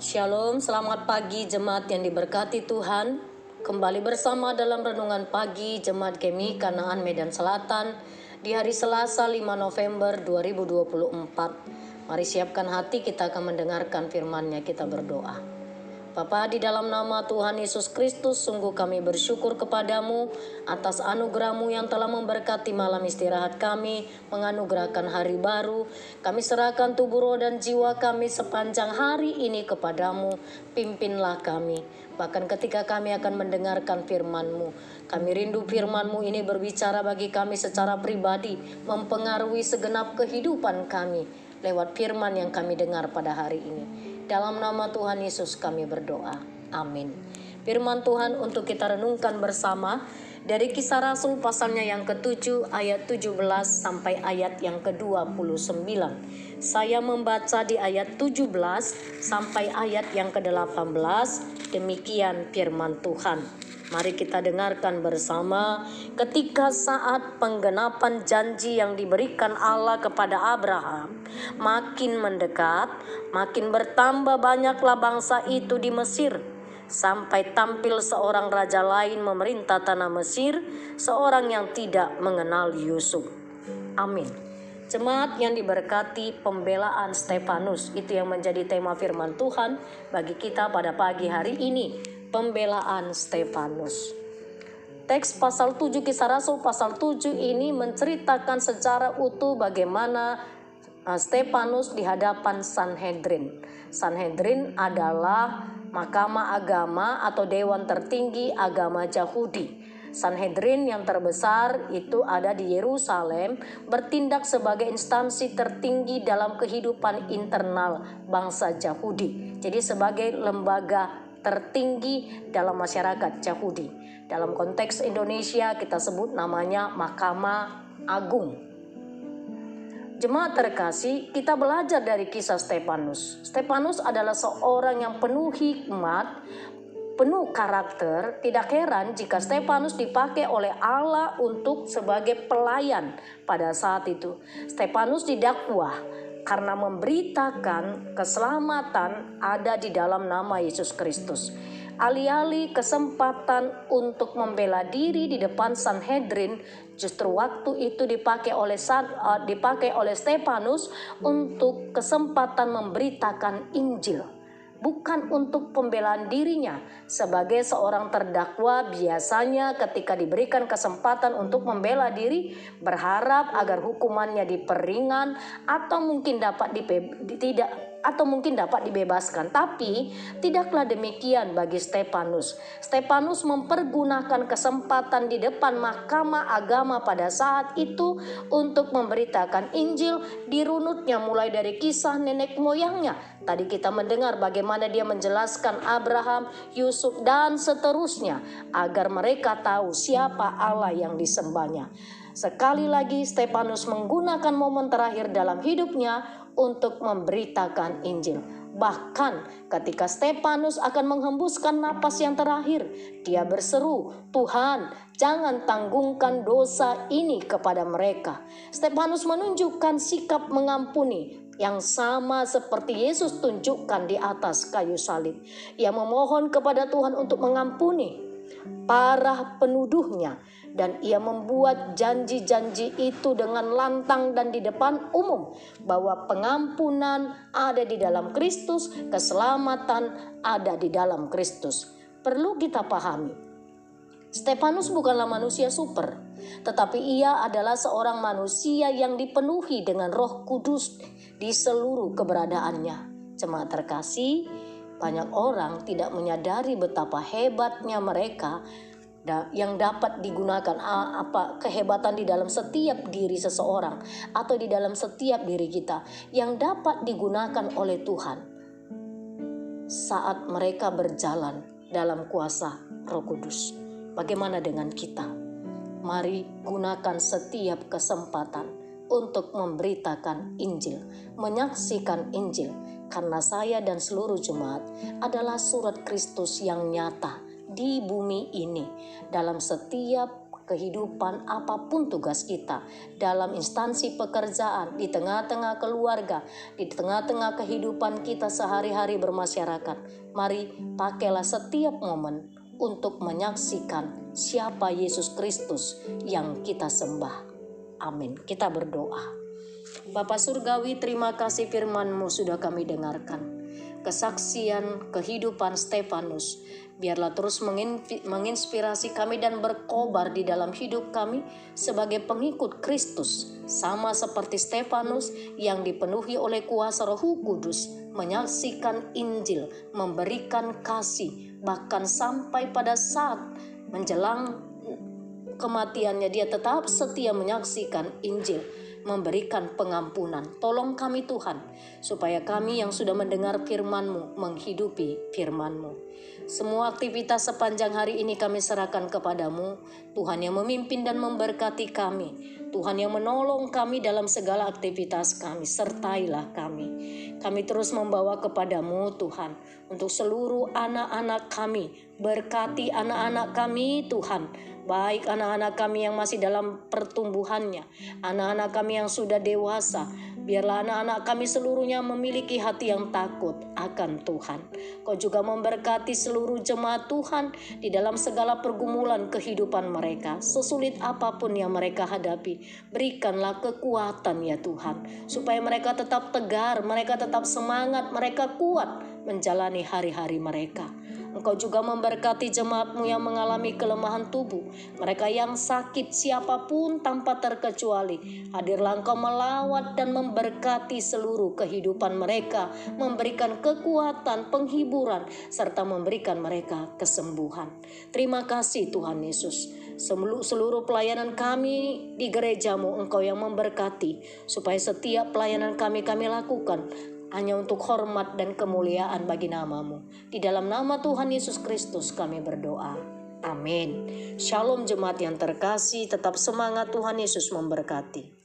Shalom, selamat pagi jemaat yang diberkati Tuhan. Kembali bersama dalam renungan pagi Jemaat GMI Kanaan Medan Selatan di hari Selasa 5 November 2024. Mari siapkan hati, kita akan mendengarkan firman-Nya, kita berdoa. Bapa, di dalam nama Tuhan Yesus Kristus, sungguh kami bersyukur kepadamu atas anugerah-Mu yang telah memberkati malam istirahat kami, menganugerahkan hari baru. Kami serahkan tubuh, roh, dan jiwa kami sepanjang hari ini kepadamu. Pimpinlah kami, bahkan ketika kami akan mendengarkan firman-Mu. Kami rindu firman-Mu ini berbicara bagi kami secara pribadi, mempengaruhi segenap kehidupan kami lewat firman yang kami dengar pada hari ini. Dalam nama Tuhan Yesus kami berdoa. Amin. Firman Tuhan untuk kita renungkan bersama dari Kisah Rasul pasalnya yang ke-7 ayat 17 sampai ayat yang ke-29. Saya membaca di ayat 17 sampai ayat yang ke-18. Demikian firman Tuhan. Mari kita dengarkan bersama. Ketika saat penggenapan janji yang diberikan Allah kepada Abraham makin mendekat, makin bertambah banyaklah bangsa itu di Mesir, sampai tampil seorang raja lain memerintah tanah Mesir, seorang yang tidak mengenal Yusuf. Amin. Jemaat yang diberkati, pembelaan Stefanus, itu yang menjadi tema firman Tuhan bagi kita pada pagi hari ini. Pembelaan Stefanus. Teks pasal 7 Kisah Rasul pasal 7 ini menceritakan secara utuh bagaimana Stefanus di hadapan Sanhedrin. Sanhedrin adalah mahkamah agama atau dewan tertinggi agama Yahudi. Sanhedrin yang terbesar itu ada di Yerusalem, bertindak sebagai instansi tertinggi dalam kehidupan internal bangsa Yahudi. Jadi sebagai lembaga tertinggi dalam masyarakat Yahudi. Dalam konteks Indonesia kita sebut namanya Mahkamah Agung. Jemaat terkasih, kita belajar dari kisah Stefanus. Stefanus adalah seorang yang penuh hikmat, penuh karakter. Tidak heran jika Stefanus dipakai oleh Allah untuk sebagai pelayan pada saat itu. Stefanus didakwa karena memberitakan keselamatan ada di dalam nama Yesus Kristus. Alih-alih kesempatan untuk membela diri di depan Sanhedrin, justru waktu itu dipakai oleh Stefanus untuk kesempatan memberitakan Injil. Bukan untuk pembelaan dirinya. Sebagai seorang terdakwa, biasanya ketika diberikan kesempatan untuk membela diri, berharap agar hukumannya diperingan atau mungkin dapat dibebaskan. Tapi tidaklah demikian bagi Stefanus. Stefanus mempergunakan kesempatan di depan mahkamah agama pada saat itu untuk memberitakan Injil. Dirunutnya mulai dari kisah nenek moyangnya. Tadi kita mendengar bagaimana dia menjelaskan Abraham, Yusuf, dan seterusnya agar mereka tahu siapa Allah yang disembahnya. Sekali lagi Stefanus menggunakan momen terakhir dalam hidupnya untuk memberitakan Injil. Bahkan ketika Stefanus akan menghembuskan napas yang terakhir, dia berseru, "Tuhan, jangan tanggungkan dosa ini kepada mereka." Stefanus menunjukkan sikap mengampuni yang sama seperti Yesus tunjukkan di atas kayu salib. Ia memohon kepada Tuhan untuk mengampuni para penuduhnya, dan ia membuat janji-janji itu dengan lantang dan di depan umum bahwa pengampunan ada di dalam Kristus, keselamatan ada di dalam Kristus. Perlu kita pahami, Stefanus bukanlah manusia super, tetapi ia adalah seorang manusia yang dipenuhi dengan Roh Kudus di seluruh keberadaannya. Jemaat terkasih, banyak orang tidak menyadari betapa hebatnya mereka yang dapat digunakan kehebatan di dalam setiap diri seseorang atau di dalam setiap diri kita yang dapat digunakan oleh Tuhan saat mereka berjalan dalam kuasa Roh Kudus. Bagaimana dengan kita? Mari gunakan setiap kesempatan untuk memberitakan Injil, menyaksikan Injil, karena saya dan seluruh jemaat adalah surat Kristus yang nyata di bumi ini dalam setiap kehidupan, apapun tugas kita dalam instansi pekerjaan, di tengah-tengah keluarga, di tengah-tengah kehidupan kita sehari-hari bermasyarakat. Mari pakailah setiap momen untuk menyaksikan siapa Yesus Kristus yang kita sembah. Amin. Kita berdoa. Bapa Surgawi, terima kasih firman-Mu sudah kami dengarkan. Kesaksian kehidupan Stefanus biarlah terus menginspirasi kami dan berkobar di dalam hidup kami sebagai pengikut Kristus, sama seperti Stefanus yang dipenuhi oleh kuasa Roh Kudus, menyaksikan Injil, memberikan kasih, bahkan sampai pada saat menjelang kematiannya dia tetap setia menyaksikan Injil, memberikan pengampunan. Tolong kami Tuhan, supaya kami yang sudah mendengar firman-Mu menghidupi firman-Mu. Semua aktivitas sepanjang hari ini kami serahkan kepadamu, Tuhan yang memimpin dan memberkati kami, Tuhan yang menolong kami dalam segala aktivitas kami, sertailah kami. Kami terus membawa kepadamu Tuhan, untuk seluruh anak-anak kami, berkati anak-anak kami Tuhan, baik anak-anak kami yang masih dalam pertumbuhannya, anak-anak kami yang sudah dewasa. Biarlah anak-anak kami seluruhnya memiliki hati yang takut akan Tuhan. Kau juga memberkati seluruh jemaat Tuhan di dalam segala pergumulan kehidupan mereka. Sesulit apapun yang mereka hadapi, berikanlah kekuatan ya Tuhan, supaya mereka tetap tegar, mereka tetap semangat, mereka kuat menjalani hari-hari mereka. Engkau juga memberkati jemaat-Mu yang mengalami kelemahan tubuh, mereka yang sakit siapapun tanpa terkecuali. Hadirlah Engkau melawat dan memberkati seluruh kehidupan mereka, memberikan kekuatan, penghiburan, serta memberikan mereka kesembuhan. Terima kasih Tuhan Yesus. Seluruh pelayanan kami di gereja-Mu Engkau yang memberkati, supaya setiap pelayanan kami lakukan hanya untuk hormat dan kemuliaan bagi nama-Mu. Di dalam nama Tuhan Yesus Kristus kami berdoa. Amin. Shalom jemaat yang terkasih, tetap semangat, Tuhan Yesus memberkati.